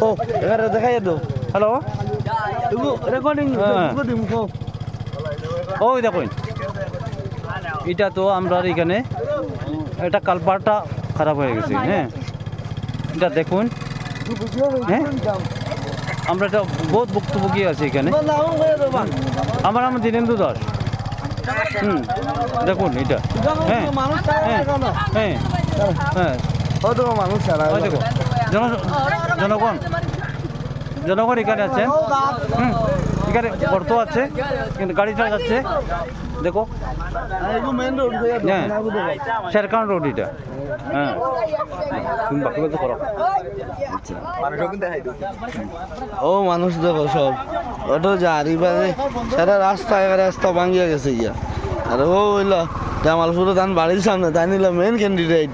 ও এবারে দেখাই দাও। হ্যালো রেকর্ডিং ওই দেখুন এটা তো আমরা এখানে এটা কালপারটা খারাপ হয়ে গেছে হ্যাঁ এটা দেখুন হ্যাঁ আমরা এটা বহুত ভুক্তভোগী আছে এখানে আমার নাম দীনেন্দু দাস দেখুন এটা হ্যাঁ হ্যাঁ হ্যাঁ হ্যাঁ মানুষ ছাড়া ওই দেখো জনগণ জনগণ এখানে আছেন এখানে গর্ত আছে কিন্তু গাড়িটা যাচ্ছে দেখো মেন রোড হ্যাঁ শেরখান রোড এটা হ্যাঁ তুমি বাকি বলতে করো ও মানুষ দেখো সব অটো যারি বাজে সারা রাস্তা ভাঙিয়া গেছে গিয়া আর ও হইল জামালপুরে তান বাড়ির সামনে তাই নিল মেন ক্যান্ডিডেট